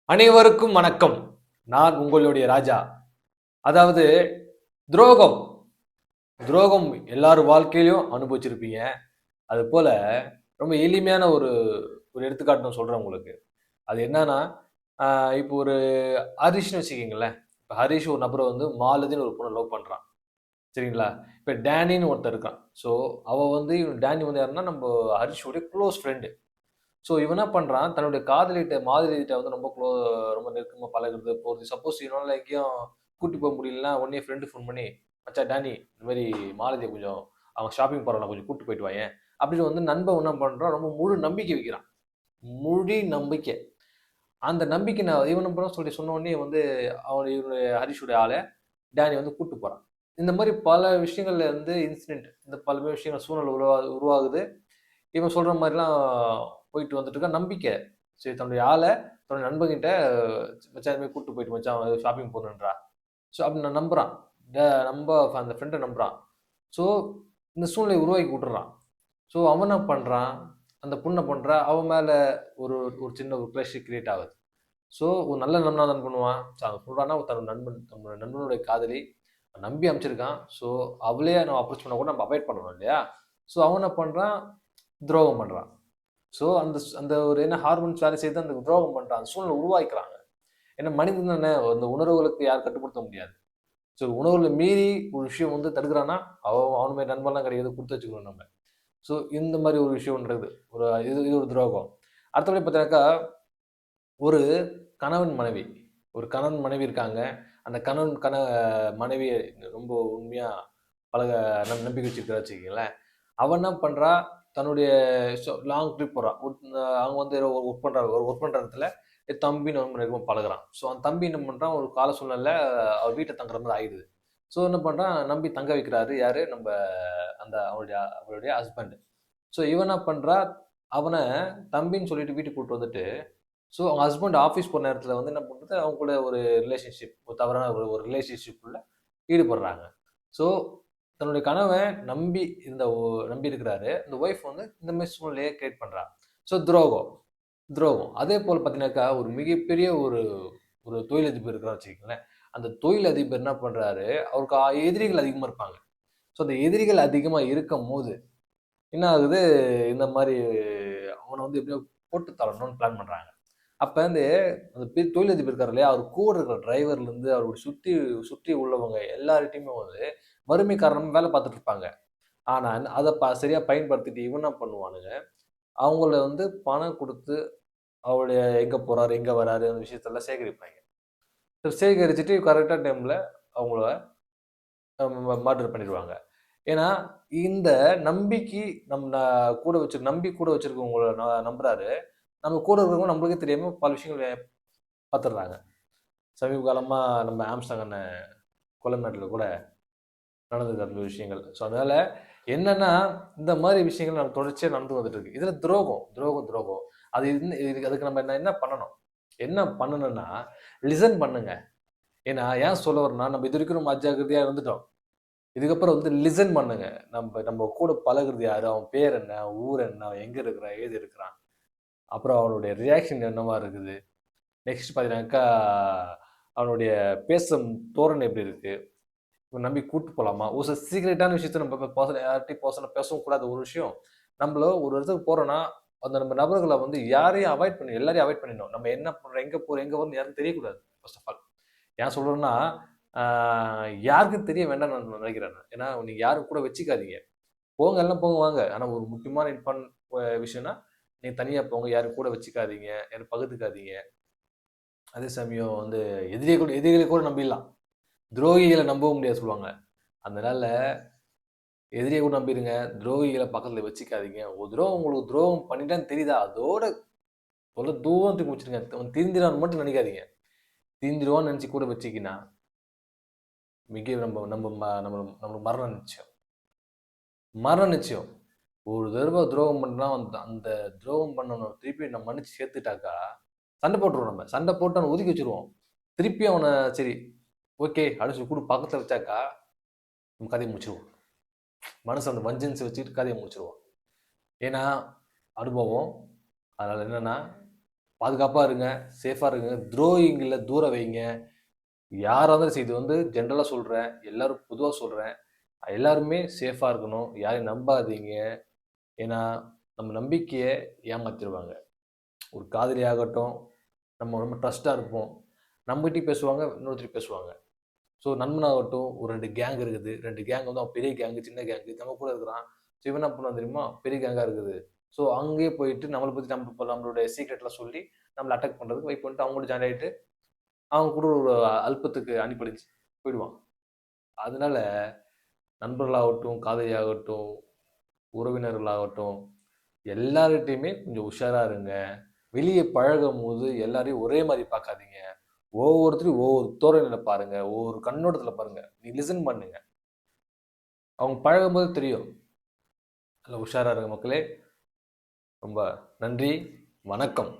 அனைவருக்கும் வணக்கம். நான் உங்களுடைய ராஜா. அதாவது துரோகம். துரோகம் எல்லார் வாழ்க்கையிலும் அனுபவிச்சிருப்பீங்க. அது போல ரொம்ப எளிமையான ஒரு ஒரு எடுத்துக்காட்டு நான் சொல்றேன் உங்களுக்கு. அது என்னன்னா, அ இப்போ ஒரு ஹரிஷ்ன்னு வச்சுக்கங்களேன். இப்ப ஹரிஷ் ஒரு நபர வந்து மாலதின்னு ஒரு பொண்ண லவ் பண்றான். சரிங்களா? இப்ப டேனின்னு ஒருத்தன் இருக்கான். ஸோ டேனி வந்து யாருன்னா, நம்ப ஹரிஷோட குளோஸ் ஃப்ரெண்ட். ஸோ இவன் என்ன பண்றான், தன்னுடைய காதலிட்ட மாதவிகிட்ட வந்து ரொம்ப நெருக்கமா பழகுறது, போறது. சப்போஸ் இவனால எங்கேயும் கூட்டி போ முடியலன்னா, உடனே ஃப்ரெண்ட் ஃபோன் பண்ணி, "மச்சான் டேனி, இந்த மாரி மாலதிய கொஞ்சம் அவங்க ஷாப்பிங் போறாங்களாம், கொஞ்சம் கூட்டு போயிட்டு வாயேன்." அப்படின்னு வந்து நண்பன் என்ன பண்றான், ரொம்ப முழு நம்பிக்கை வைக்கிறான். முழு நம்பிக்கை. அந்த நம்பிக்கை இவன் என்ன பண்றான் சொன்ன உடனே வந்து இவனுடைய ஹரிஷுடைய ஆள டேனி வந்து கூட்டு போறான். இந்த மாரி பல விஷயங்கள்ல வந்து இன்சிடென்ட் இந்த பல விஷயங்கள் சூழ்நிலை உருவாகுது. இவன் சொல்ற மாரிலாம் போயிட்டு வந்துட்டு இருக்கான். நம்பிக்கை. சரி தன்னுடைய ஆள தன்னுடைய நண்பன்கிட்ட மச்சான் இது மாரி கூட்டு போயிட்டு மச்சான் ஷாப்பிங் போணுன்றா. ஸோ அப்படின்னு நான் நம்புறான். ட நம்ப அந்த ஃப்ரெண்ட நம்புறான். ஸோ இந்த சூழ்நிலைய உருவாக்கி விட்டுர்றான். ஸோ அவன் என்ன பண்றான், அந்த பொண்ணு பண்றா, அவன் மேல ஒரு ஒரு சின்ன ஒரு கிரஷ் கிரியேட் ஆகுது. ஸோ ஒரு நல்ல நண்பனா என்ன பண்ணுவான், அவன் சொல்றான்னா தன்னோட நண்பனுடைய காதலி நம்பி அனுப்பிச்சிருக்கான். ஸோ அவளே நம்ம அப்ரோச் பண்ணா கூட நம்ம அவாய்ட் பண்ணணும் இல்லையா? ஸோ அவன் என்ன பண்றான், துரோகம் பண்றான். ஸோ அந்த ஒரு என்ன ஹார்மோன்ஸ் வேலை செய்து அந்த துரோகம் பண்றான். அந்த சூழ்நிலை உருவாக்கிறாங்க. ஏன்னா மனிதன் தானே அந்த உணர்வுகளுக்கு யாரும் கட்டுப்படுத்த முடியாது. ஸோ உணர்வுகள மீறி ஒரு விஷயம் வந்து தடுக்கிறான்னா, அவன் மாரி நண்பன்லாம் கிடையாது. குடுத்து வச்சுக்கணும் நம்ம. ஸோ இந்த மாரி ஒரு விஷயம்ன்றது. இது இது ஒரு துரோகம். அடுத்தபடி பார்த்தீங்கன்னாக்கா, ஒரு கணவன் மனைவி. ஒரு கணவன் மனைவி இருக்காங்க. அந்த கணவன் மனைவிய ரொம்ப உண்மையா பழக நம்பிக்கை வச்சிருக்கிறா வச்சுக்கங்களேன். அவ என்ன பண்றா, தன்னுடைய லாங் ட்ரிப் போறா. அவங்க வந்து ஏதோ ஒர்க் பண்ற இடத்துல என் தம்பின்னு ரொம்ப நெருக்கமா பழகுறான். ஸோ அந்த தம்பி என்ன பண்றான், ஒரு கால சூழ்நிலையில அவர் வீட்ல தங்குற மாரி ஆயிடுது. ஸோ என்ன பண்றான், நம்பி தங்க வைக்கிறாரு யாரு? அவளுடைய ஹஸ்பண்ட். ஸோ இவ என்ன பண்றா, அவன தம்பின்னு சொல்லிட்டு வீட்டுக்கு கூட்டிட்டு வந்துட்டு, ஸோ அவங்க ஹஸ்பண்ட் ஆஃபீஸ் போற நேரத்துல வந்து என்ன பண்றது, அவங்க கூட ஒரு ரிலேஷன்ஷிப் ஒரு தவறான ஒரு ஒரு ரிலேஷன்ஷிப்குள்ள ஈடுபடுறாங்க. ஸோ தன்னுடைய கணவன் நம்பி இருக்கிறாரு. இந்த ஒய்ஃப் வந்து இந்த மாரி சூழ்நிலைய கிரியேட் பண்றா. ஸோ துரோகம். துரோகம். அதே போல பார்த்தீங்கன்னாக்கா, ஒரு மிகப்பெரிய ஒரு ஒரு தொழிலதிபர் இருக்கிறார்ன்னு வச்சுக்கங்களேன். அந்த தொழிலதிபர் என்ன பண்றாரு, அவருக்கு எதிரிகள் அதிகமா இருப்பாங்க. ஸோ அந்த எதிரிகள் அதிகமா இருக்கும்போது, என்ன ஆகுது, இந்த மாரி அவன வந்து எப்படியோ போட்டு தள்ளணும்னு பிளான் பண்றாங்க. அப்ப வந்து அந்த தொழிலதிபர் இருக்காரு இல்லையா, அவர் கூட இருக்கிற டிரைவர்லேருந்து அவர சுத்தி சுற்றி உள்ளவங்க எல்லார்கிட்டயுமே வந்து வறுமை காரணமா வேலை பார்த்துட்டு இருப்பாங்க. ஆனா அத சரியா பயன்படுத்திட்டு இவன் என்ன பண்ணுவானுங்க, அவங்கள வந்து பணம் குடுத்து அவருடைய எங்க போறாரு, எங்க வராரு அந்த விஷயத்தெல்லாம் சேகரிப்பாய்ங்க. சேகரிச்சுட்டு கரெக்ட்டா டைம்ல அவங்கள மர்டர் பண்ணிருவாங்க. ஏன்னா, இந்த நம்பிக்கை நம்பி கூட வச்சிருக்கவங்கள நம்புறாரு. நம்ம கூட இருக்கிறவங்க நம்மளுக்கே தெரியாம பல விஷயங்கள் பாத்துடுறாங்க. சமீப காலமா நம்ம ஆம்ஸ்டாங் அண்ணன் கொலை மேட்டர்ல கூட நடந்தது அந்த விஷயங்கள். ஸோ அதனால என்னன்னா, இந்த மாரி விஷயங்கள் நம்ம தொடர்ச்சியா நடந்து வந்துட்டு இருக்கு. இதுல துரோகம். அதுக்கு நம்ம என்ன என்ன பண்ணணும்? என்ன பண்ணணும்னா, லிசன் பண்ணுங்க. ஏன்னா, ஏன் சொல்ல வரேன்னா, நம்ம இதுவரைக்கும் நம்ம அஜாக்கிரதையா இருந்துட்டோம். இதுக்கப்புறம் வந்து லிசன் பண்ணுங்க. நம்ம கூட பழகுறது யாரு? அவன் பேர் என்ன? ஊர் என்ன? அவன் எங்க இருக்கிறான்? ஏது இருக்கிறான்? அப்புறம் அவனுடைய ரியாக்ஷன் என்னவா இருக்குது? நெக்ஸ்ட் பார்த்தீங்கன்னாக்கா, அவனுடைய பேசும் தோரணை எப்படி இருக்கு? இவன நம்பி கூட்டு போலாமா? ஒரு சில சீக்ரெட்டான விஷயத்த நம்ம யார்ட்டயும் பெர்சனலா பேசவும் கூடாத ஒரு விஷயம். ஒரு இடத்துக்கு போறோம்னா, அந்த நம்ம நபர்கள வந்து யாரையும் எல்லாரையும் அவாய்ட் பண்ணிடணும். நம்ம என்ன பண்றோம்? எங்க போறோம்? எங்க வரோம்ன்னு யாருக்கும் தெரியக்கூடாது. First of all. ஏன் சொல்றேன்னா, ஆ யாருக்கும் தெரிய வேண்டாம்னு நான் நினைக்கிறேன் நான். ஏன்னா, நீங்க யாரும் கூட வச்சுக்காதீங்க. போங்க எல்லாம் போங்க வாங்க. ஆனா ஒரு முக்கியமான விஷயம்னா, நீங்க தனியா போங்க. யாரும் கூட வச்சுக்காதீங்க. யாரும் பகுத்துக்காதீங்க. அதே சமயம் வந்து எதிரிகள கூட நம்பிடலாம். துரோகிகள நம்பவும் முடியாது சொல்லுவாங்க. அதனால எதிரிய கூட நம்பிருங்க. துரோகிகள பக்கத்துல வச்சுக்காதீங்க. ஒரு உங்களுக்கு துரோகம் பண்ணிட்டான்னு தெரியுதா, அதோட தொல தூரம் தூக்கி வச்சுருங்க. அவன் திருந்திருவான்னு மட்டும் நினைக்காதீங்க. திருந்திருவான்னு நினைச்சு கூட வச்சுக்கினா, மிக நம்ம நம்ம ம நம்ம நம்மளுக்கு மரணம் நிச்சயம். மரணம் நிச்சயம். ஒரு தடவ துரோகம் பண்ணா, அந்த அந்த துரோகம் பண்ணவன திருப்பி நம்ம மன்னிச்சு சேர்த்துட்டாக்கா, சண்டை போட்டுருவோம் நம்ம. சண்டை போட்டு அவன ஒதுக்கி வச்சுருவோம். திருப்பி அவன சரி, ஓகே அப்படின்னு சொல்லி பக்கத்துல வச்சாக்கா, நம்ம கதைய முடிச்சுருவோம். மனசு அந்த வஞ்சன்ஸ வச்சுக்கிட்டு கதைய முடிச்சுருவோம். ஏன்னா, அனுபவம். அதனால என்னன்னா, பாதுகாப்பா இருங்க, சேஃபா இருங்க. துரோகிங்கள தூர வைங்க. யாரா இருந்தாலும் சரி, இது வந்து ஜென்ரலா சொல்றேன். எல்லாரும் பொதுவா சொல்றேன். எல்லாருமே சேஃபா இருக்கணும். யாரையும் நம்பாதீங்க. ஏன்னா, நம்ம நம்பிக்கைய ஏமாத்திருவாங்க. ஒரு காதலி ஆகட்டும், நம்ம ரொம்ப ட்ரஸ்ட்டா இருப்போம். நம்மகிட்டயும் பேசுவாங்க, இன்னொருத்தர் பேசுவாங்க. ஸோ நண்பனாகட்டும், ஒரு 2 கேங் இருக்குது. 2 கேங் வந்து அவன் பெரிய கேங், சின்ன கேங். நம்ம கூட இருக்கிறான். ஸோ இவன் என்ன பண்ணுவான் தெரியுமா? பெரிய கேங்கா இருக்குது. ஸோ அங்கேயே போயிட்டு நம்மள பத்தி நம்மளுடைய சீக்ரெட்லாம் சொல்லி, நம்மள அட்டாக் பண்றதுக்கு வெயிட் பண்ணிட்டு அவங்க கூட ஜாயின் ஆயிட்டு, அவங்க கூட ஒரு அல்பத்துக்கு அணிபடிஞ்சு போயிடுவான். அதனால நண்பர்களாகட்டும், காதலியாகட்டும், உறவினர்களாகட்டும், எல்லார்கிட்டயுமே கொஞ்சம் உஷாரா இருங்க. வெளிய பழகும்போது எல்லாரையும் ஒரே மாரி பார்க்காதீங்க. ஒவ்வொருத்தரையும் ஒவ்வொரு தோரணையில பாருங்க. ஒவ்வொரு கண்ணோட்டத்துல பாருங்க. நீ லிசன் பண்ணுங்க. அவங்க பழகும்போது தெரியும். நல்ல உஷாரா இருங்க மக்களே. ரொம்ப நன்றி. வணக்கம்.